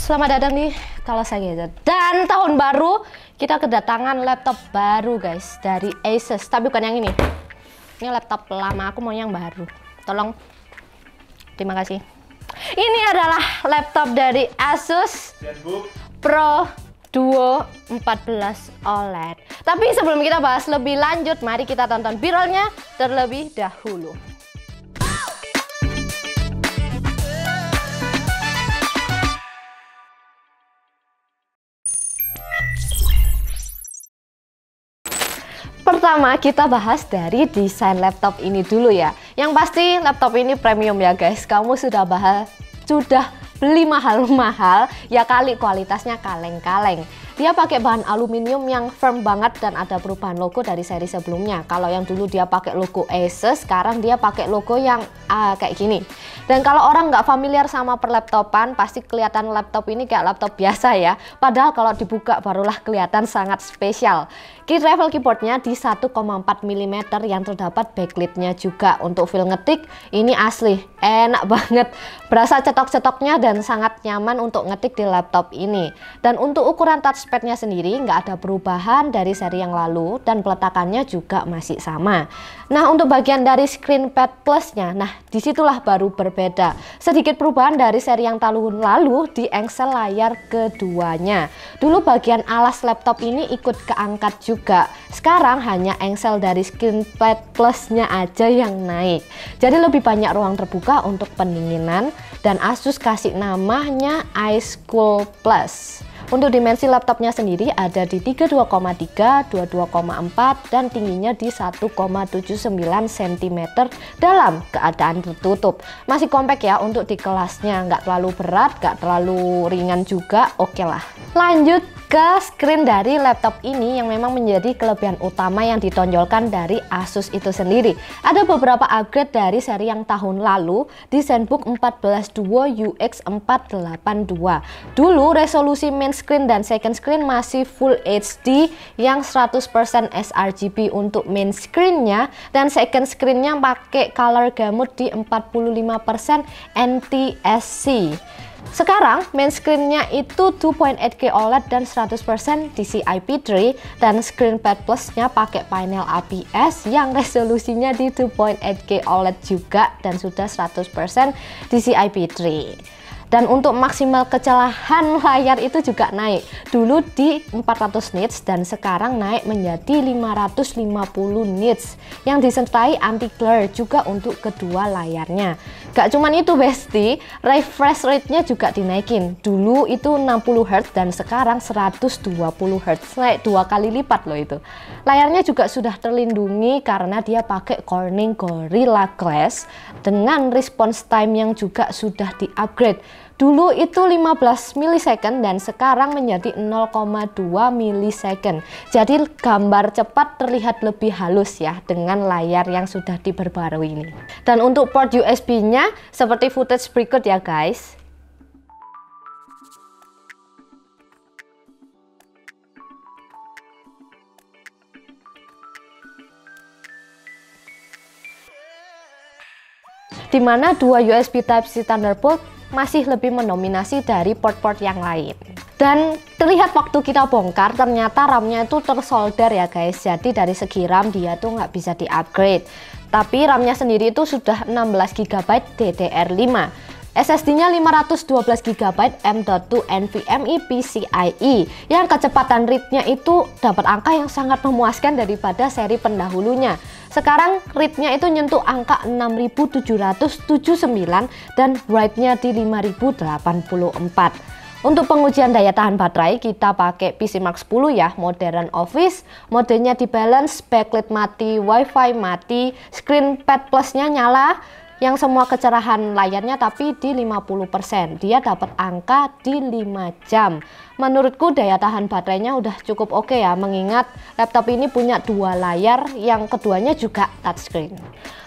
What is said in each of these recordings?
Selamat datang di Kalasai Gadget. Dan tahun baru kita kedatangan laptop baru guys dari Asus. Tapi bukan yang ini. Ini laptop lama, aku mau yang baru. Tolong. Terima kasih. Ini adalah laptop dari Asus ZenBook Pro Duo 14 OLED. Tapi sebelum kita bahas lebih lanjut, mari kita tonton B-rollnya terlebih dahulu. Pertama kita bahas dari desain laptop ini dulu ya. Yang pasti laptop ini premium ya guys. Kamu sudah beli mahal-mahal ya kali kualitasnya kaleng-kaleng. Dia pakai bahan aluminium yang firm banget dan ada perubahan logo dari seri sebelumnya. Kalau yang dulu dia pakai logo Asus, sekarang dia pakai logo yang kayak gini. Dan kalau orang nggak familiar sama perlaptopan, pasti kelihatan laptop ini kayak laptop biasa ya. Padahal kalau dibuka barulah kelihatan sangat spesial. Key travel keyboardnya di 1,4 mm yang terdapat backlit-nya juga. Untuk feel ngetik ini asli enak banget. Berasa cetok-cetoknya dan sangat nyaman untuk ngetik di laptop ini. Dan untuk ukuran touchpadnya sendiri nggak ada perubahan dari seri yang lalu dan peletakannya juga masih sama. Nah untuk bagian dari screen pad plusnya, nah disitulah baru berbeda. Sedikit perubahan dari seri yang tahun lalu di engsel layar keduanya. Dulu bagian alas laptop ini ikut keangkat juga. Sekarang hanya engsel dari screen pad plusnya aja yang naik. Jadi lebih banyak ruang terbuka untuk pendinginan dan Asus kasih namanya Ice Cool Plus. Untuk dimensi laptopnya sendiri ada di 32,3, 22,4 dan tingginya di 1,79 cm dalam keadaan tertutup. Masih compact ya untuk di kelasnya, nggak terlalu berat, nggak terlalu ringan juga, oke lah. Lanjut ke screen dari laptop ini yang memang menjadi kelebihan utama yang ditonjolkan dari Asus itu sendiri. Ada beberapa upgrade dari seri yang tahun lalu di ZenBook 14 Duo UX 482. Dulu resolusi main screen dan second screen masih Full HD yang 100% sRGB untuk main screennya, dan second screennya pakai color gamut di 45% NTSC. Sekarang main screennya itu 2.8K OLED dan 100% DCI-P3 dan screen pad plusnya pakai panel IPS yang resolusinya di 2.8K OLED juga dan sudah 100% DCI-P3. Dan untuk maksimal kecerahan layar itu juga naik. Dulu di 400 nits dan sekarang naik menjadi 550 nits yang disertai anti glare juga untuk kedua layarnya. Gak cuman itu besti, refresh rate-nya juga dinaikin. Dulu itu 60 Hz dan sekarang 120 Hz, naik 2 kali lipat loh itu. Layarnya juga sudah terlindungi karena dia pakai Corning Gorilla Glass dengan response time yang juga sudah di-upgrade. Dulu itu 15 millisecond dan sekarang menjadi 0,2 millisecond. Jadi gambar cepat terlihat lebih halus ya dengan layar yang sudah diperbarui ini. Dan untuk port USB-nya seperti footage berikut ya guys. Dimana dua USB Type-C Thunderbolt masih lebih mendominasi dari port-port yang lain. Dan terlihat waktu kita bongkar ternyata RAM-nya itu tersolder ya guys. Jadi dari segi RAM dia tuh nggak bisa di-upgrade. Tapi RAM-nya sendiri itu sudah 16 GB DDR5. SSD-nya 512 GB M.2 NVMe PCIe yang kecepatan read-nya itu dapat angka yang sangat memuaskan daripada seri pendahulunya. Sekarang read-nya itu nyentuh angka 6779 dan write-nya di 5084. Untuk pengujian daya tahan baterai kita pakai PCMark 10 ya, modern office, modenya di balance, backlit mati, wifi mati, screen pad plusnya nyala, yang semua kecerahan layarnya tapi di 50%. Dia dapat angka di 5 jam. Menurutku daya tahan baterainya udah cukup oke ya, mengingat laptop ini punya dua layar yang keduanya juga touchscreen.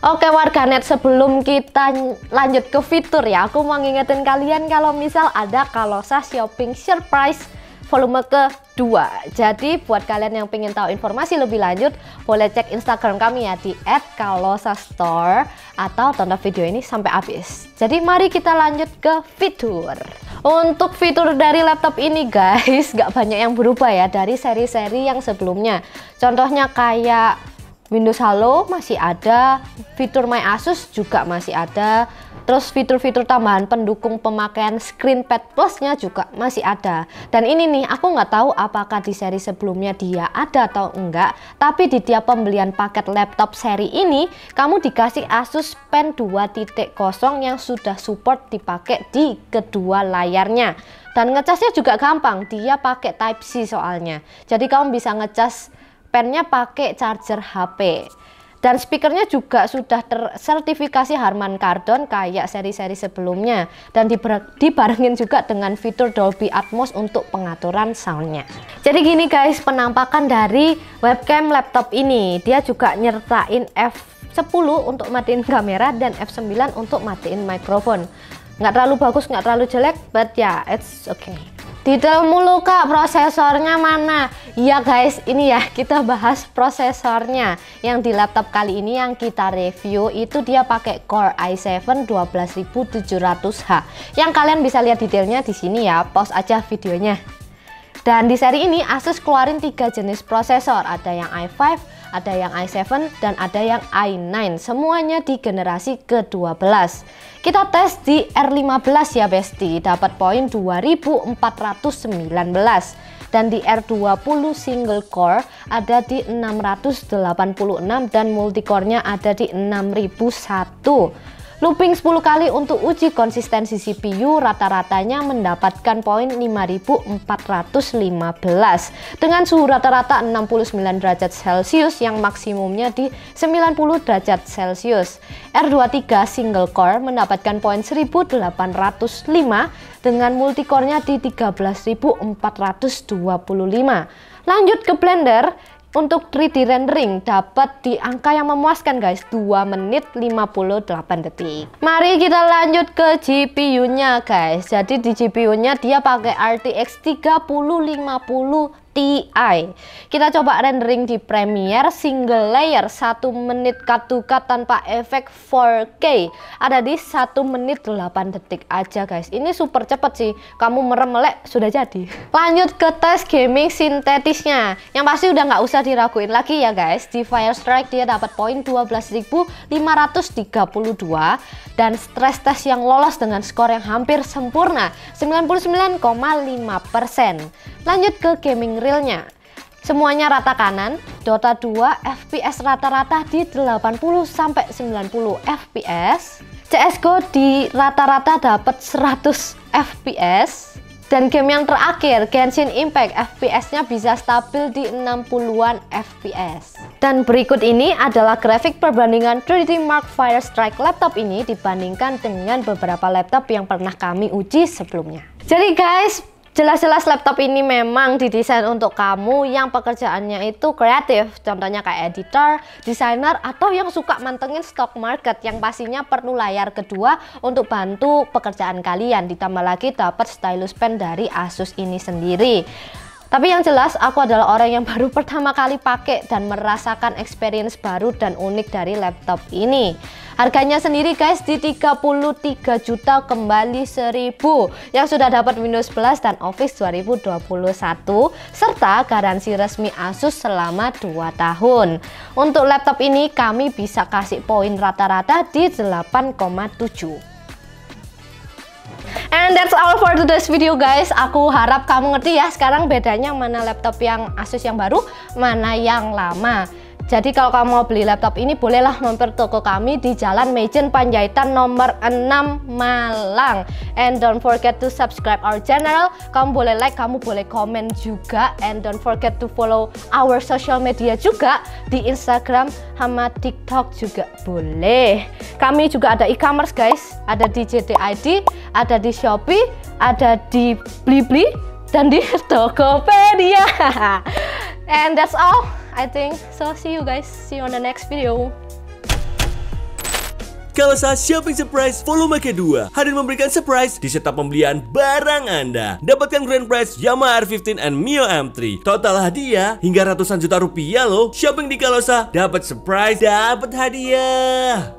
Oke warganet, sebelum kita lanjut ke fitur ya, aku mau ngingetin kalian kalau misal ada Kalosa Shopping Surprise volume kedua. Jadi buat kalian yang pengen tahu informasi lebih lanjut, boleh cek Instagram kami ya di @kalosastore atau tonton video ini sampai habis. Jadi mari kita lanjut ke fitur. Untuk fitur dari laptop ini guys, gak banyak yang berubah ya dari seri-seri yang sebelumnya. Contohnya kayak Windows Halo masih ada, fitur My Asus juga masih ada, terus fitur-fitur tambahan pendukung pemakaian ScreenPad Plus-nya juga masih ada. Dan ini nih, aku nggak tahu apakah di seri sebelumnya dia ada atau enggak, tapi di tiap pembelian paket laptop seri ini, kamu dikasih Asus Pen 2.0 yang sudah support dipakai di kedua layarnya. Dan ngecasnya juga gampang, dia pakai Type-C soalnya. Jadi kamu bisa ngecas pennya pakai charger HP. Dan speakernya juga sudah tersertifikasi Harman Kardon kayak seri-seri sebelumnya. Dan dibarengin juga dengan fitur Dolby Atmos untuk pengaturan soundnya. Jadi gini guys, penampakan dari webcam laptop ini. Dia juga nyertain F10 untuk matiin kamera dan F9 untuk matiin mikrofon. Nggak terlalu bagus, nggak terlalu jelek, but ya, yeah, it's okay. Detail mulu kak, prosesornya mana? Ya guys, ini ya kita bahas prosesornya. Yang di laptop kali ini yang kita review itu dia pakai Core i7 12700H. Yang kalian bisa lihat detailnya di sini ya, pause aja videonya. Dan di seri ini Asus keluarin 3 jenis prosesor, ada yang i5, ada yang i7, dan ada yang i9. Semuanya di generasi ke-12. Kita tes di R15 ya besti, dapat poin 2419. Dan di R20 single core ada di 686 dan multicore-nya ada di 6001. Looping 10 kali untuk uji konsistensi CPU, rata-ratanya mendapatkan poin 5415 dengan suhu rata-rata 69 derajat Celcius yang maksimumnya di 90 derajat Celcius. R23 single core mendapatkan poin 1805 dengan multicore-nya di 13425. Lanjut ke Blender. Untuk 3D rendering dapat di angka yang memuaskan guys, 2 menit 58 detik. Mari kita lanjut ke GPU-nya guys. Jadi di GPU-nya dia pakai RTX 3050 Ti. Kita coba rendering di Premiere single layer 1 menit cut to cut tanpa efek 4K. Ada di 1 menit 8 detik aja guys. Ini super cepet sih. Kamu merem melek sudah jadi. Lanjut ke tes gaming sintetisnya. Yang pasti udah nggak usah diraguin lagi ya guys. Di Firestrike dia dapat poin 12.532 dan stress test yang lolos dengan skor yang hampir sempurna 99,5%. Lanjut ke gaming realnya. Semuanya rata kanan, Dota 2 FPS rata-rata di 80-90 FPS, CSGO di rata-rata dapat 100 FPS, dan game yang terakhir Genshin Impact FPS-nya bisa stabil di 60-an FPS. Dan berikut ini adalah grafik perbandingan 3D Mark Firestrike laptop ini dibandingkan dengan beberapa laptop yang pernah kami uji sebelumnya. Jadi guys, jelas-jelas laptop ini memang didesain untuk kamu yang pekerjaannya itu kreatif, contohnya kayak editor, desainer, atau yang suka mantengin stock market yang pastinya perlu layar kedua untuk bantu pekerjaan kalian. Ditambah lagi dapat stylus pen dari Asus ini sendiri. Tapi yang jelas aku adalah orang yang baru pertama kali pakai dan merasakan experience baru dan unik dari laptop ini. Harganya sendiri guys di 33 juta kembali 1000 yang sudah dapat Windows 11 dan Office 2021 serta garansi resmi Asus selama 2 tahun. Untuk laptop ini kami bisa kasih poin rata-rata di 8,7. And that's all for today's video guys. Aku harap kamu ngerti ya sekarang bedanya mana laptop yang Asus yang baru, mana yang lama. Jadi kalau kamu mau beli laptop ini bolehlah mampir toko kami di Jalan Mejen Panjaitan nomor 6 Malang. And don't forget to subscribe our channel. Kamu boleh like, kamu boleh komen juga. And don't forget to follow our social media juga di Instagram sama TikTok juga boleh. Kami juga ada e-commerce guys. Ada di JD.ID, ada di Shopee, ada di Blibli, dan di Tokopedia. And that's all I think. So see you guys. See you on the next video. Kalosa Shopping Surprise volume kedua hadir memberikan surprise di setiap pembelian barang Anda. Dapatkan grand prize Yamaha R15 and Mio M3. Total hadiah hingga ratusan juta rupiah loh. Shopping di Kalosa dapat surprise, dapat hadiah.